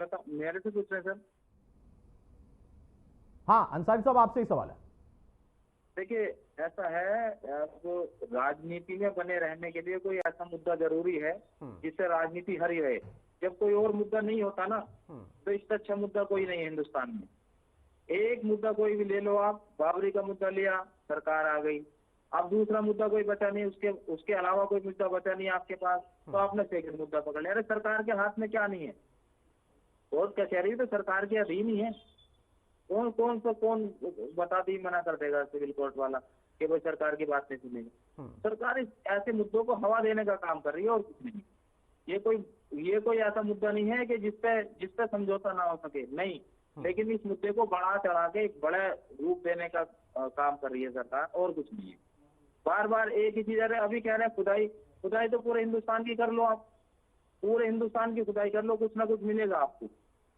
मेरे से पूछ रहे हैं सर। हाँ अंसारी साहब, आपसे ही सवाल है। देखिए, ऐसा है, अब राजनीति में बने रहने के लिए कोई ऐसा मुद्दा जरूरी है जिससे राजनीति हरी रहे। जब कोई और मुद्दा नहीं होता ना, तो इससे अच्छा मुद्दा कोई नहीं है हिंदुस्तान में। एक मुद्दा कोई भी ले लो आप, बाबरी का मुद्दा लिया, सरकार आ गई। अब दूसरा मुद्दा कोई बचा नहीं, उसके उसके अलावा कोई मुद्दा बचा नहीं आपके पास, तो आपने सेकंड मुद्दा पकड़ लिया। अरे सरकार के हाथ में क्या नहीं है? कोर्ट कचहरी तो सरकार के अधीन ही है। कौन बता दी मना कर देगा सिविल कोर्ट वाला कि भाई सरकार की बात नहीं सुनेगी। सरकार इस ऐसे मुद्दों को हवा देने का काम कर रही है और कुछ नहीं। ये कोई ऐसा मुद्दा नहीं है कि जिसपे समझौता ना हो सके, नहीं। लेकिन इस मुद्दे को बढ़ा चढ़ा के एक बड़े रूप देने का काम कर रही है सरकार, और कुछ नहीं है। बार बार एक ही चीज। अरे अभी कह रहे हैं खुदाई तो पूरे हिंदुस्तान की कर लो आप। पूरे हिंदुस्तान की खुदाई कर लो, कुछ ना कुछ मिलेगा आपको।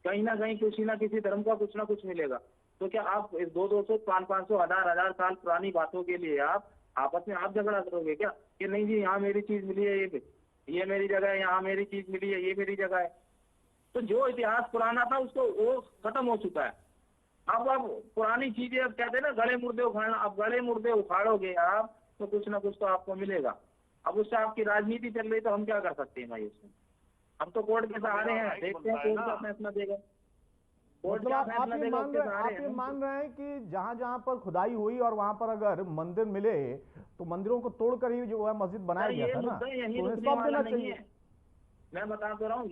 कहीं ना कहीं किसी ना किसी धर्म का कुछ ना कुछ मिलेगा। तो क्या आप 200 500 1000 साल पुरानी बातों के लिए आप आपस में आप झगड़ा करोगे क्या? कि नहीं जी, यहाँ मेरी चीज मिली है, ये मेरी जगह है, यहाँ मेरी चीज मिली है, ये मेरी जगह है। तो जो इतिहास पुराना था उसको वो खत्म हो चुका है। अब पुरानी चीजें, अब कहते हैं ना गले मुर्दे उखाड़ना, अब गले मुर्दे उखाड़ोगे आप तो कुछ ना कुछ तो आपको मिलेगा। अब उससे आपकी राजनीति चल रही, तो हम क्या कर सकते हैं भाई उसमें? हम तो कोर्ट के सहारे हैं, देखते हैं कोर्ट का फैसला देगा। मतलब आप ये मान रहे हैं कि जहां जहां पर खुदाई हुई और वहां पर अगर मंदिर मिले तो मंदिरों को तोड़कर ही जो है मस्जिद बनाया गया था ना, तो उन्हें सौंप देना चाहिए। मैं बता तो रहा हूँ,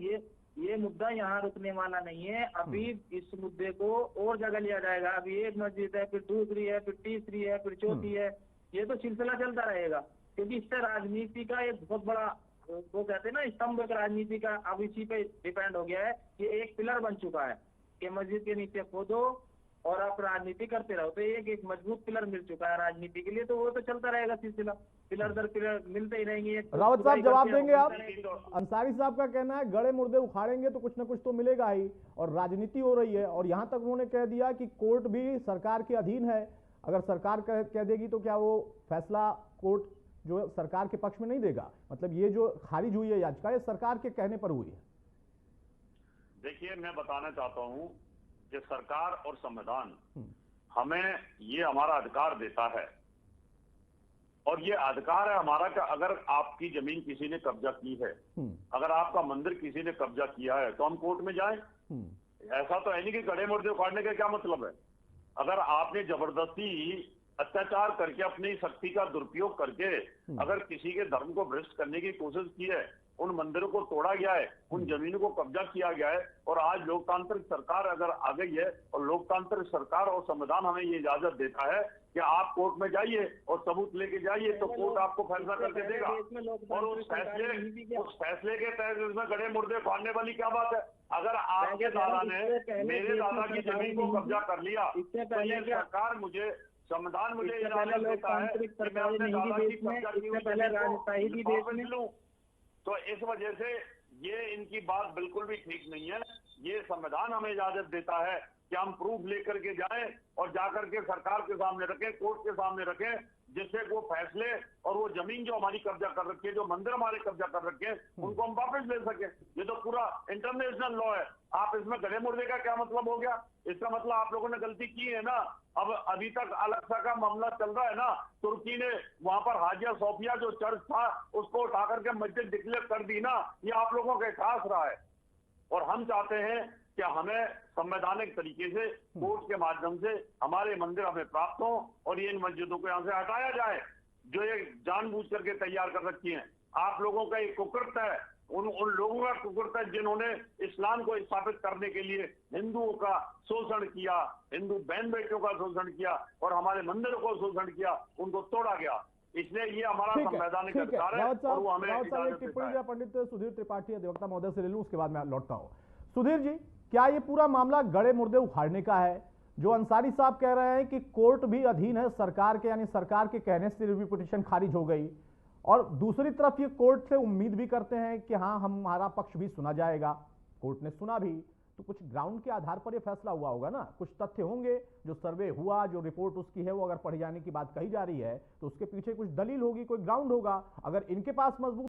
ये मुद्दा यहाँ रुकने वाला नहीं है। अभी इस मुद्दे को और जगह लिया जाएगा। अभी एक मस्जिद है, फिर दूसरी है, फिर तीसरी है, फिर चौथी है। ये तो सिलसिला चलता रहेगा, क्योंकि इससे राजनीति का एक बहुत बड़ा, वो कहते हैं ना स्तंभ एक राजनीति का, अब इसी पे डिपेंड हो गया है। ये एक पिलर बन चुका है कि मस्जिद के नीचे खोदो और आप राजनीति करते रहो। तो एक मजबूत पिलर मिल चुका है राजनीति के लिए, तो वो तो चलता रहेगा सिलसिला, पिलर दर पिलर मिलते ही रहेंगे। रावत साहब जवाब देंगे आप? अंसारी साहब का कहना है गड़े मुर्दे उखाड़ेंगे तो कुछ ना कुछ तो मिलेगा ही, और राजनीति हो रही है। और यहां तक उन्होंने कह दिया कि कोर्ट भी सरकार के अधीन है। अगर सरकार कह देगी तो क्या वो फैसला कोर्ट जो सरकार के पक्ष में नहीं देगा? मतलब ये जो खारिज हुई है याचिका, ये सरकार के कहने पर हुई है। देखिए, मैं बताना चाहता हूं कि सरकार और संविधान हमें ये हमारा अधिकार देता है, और ये अधिकार है हमारा कि अगर आपकी जमीन किसी ने कब्जा की है, अगर आपका मंदिर किसी ने कब्जा किया है, तो हम कोर्ट में जाएं। ऐसा तो है नहीं कि गड़े मुर्दे उखाड़ने का क्या मतलब है। अगर आपने जबरदस्ती अत्याचार करके अपनी शक्ति का दुरुपयोग करके अगर किसी के धर्म को भ्रष्ट करने की कोशिश की है, उन मंदिरों को तोड़ा गया है, उन जमीनों को कब्जा किया गया है, और आज लोकतांत्रिक सरकार अगर आ गई है और लोकतांत्रिक सरकार और संविधान हमें ये इजाजत देता है कि आप कोर्ट में जाइए और सबूत लेके जाइए, तो कोर्ट आपको फैसला करके देगा। और उस फैसले के तहत इसमें गड़े मुर्दे फाड़ने वाली क्या बात है? अगर आपके दादा ने मेरे दादा की जमीन को कब्जा कर लिया, तो ये सरकार मुझे, संविधान मुझे इजाजत देता है कि मैं अपने दादा की कब्जा की लूं। तो इस वजह से ये इनकी बात बिल्कुल भी ठीक नहीं है। ये संविधान हमें इजाजत देता है कि हम प्रूफ लेकर के जाएं और जाकर के सरकार के सामने रखें, कोर्ट के सामने रखें, जिससे वो फैसले और वो जमीन जो हमारी कब्जा कर रखी है, जो मंदिर हमारे कब्जा कर रखे हैं, उनको हम वापस ले सके। ये तो पूरा इंटरनेशनल लॉ है। आप इसमें गड़े मुर्दे का क्या मतलब हो गया? इसका मतलब आप लोगों ने गलती की है ना। अब अभी तक अल-अक्सा का मामला चल रहा है ना, तुर्की ने वहां पर हाजिया सोफिया जो चर्च था उसको उठा करके मस्जिद डिक्लेयर कर दी ना। ये आप लोगों का एहसास रहा है, और हम चाहते हैं कि हमें संवैधानिक तरीके से कोर्ट के माध्यम से हमारे मंदिर हमें प्राप्त हो, और ये इन मस्जिदों को यहाँ से हटाया जाए जो ये जानबूझ करके तैयार कर रखी हैं। आप लोगों का एक कुकृत्य है, उन लोगों का कुकृत्य है जिन्होंने इस्लाम को स्थापित करने के लिए हिंदुओं का शोषण किया, हिंदू बहन बेटियों का शोषण किया और हमारे मंदिरों को शोषण किया, उनको तोड़ा गया। इसलिए ये हमारा संवैधानिक अधिकार है और वो हमें टिप्पणी पंडित सुधीर त्रिपाठी अधिवक्ता महोदय से ले लूं, उसके बाद मैं लौटता हूं। सुधीर जी, क्या ये पूरा मामला गड़े मुर्दे उखाड़ने का है? जो अंसारी साहब कह रहे हैं कि कोर्ट भी अधीन है सरकार के, यानी सरकार के कहने से रिव्यू पिटीशन खारिज हो गई, और दूसरी तरफ ये कोर्ट से उम्मीद भी करते हैं कि हाँ हमारा पक्ष भी सुना जाएगा। कोर्ट ने सुना भी, तो कुछ ग्राउंड के आधार पर ये फैसला हुआ होगा ना, कुछ तथ्य होंगे, जो सर्वे हुआ, जो रिपोर्ट उसकी है वो अगर पढ़े जाने की बात कही जा रही है तो उसके पीछे कुछ दलील होगी, कोई ग्राउंड होगा। अगर इनके पास मजबूत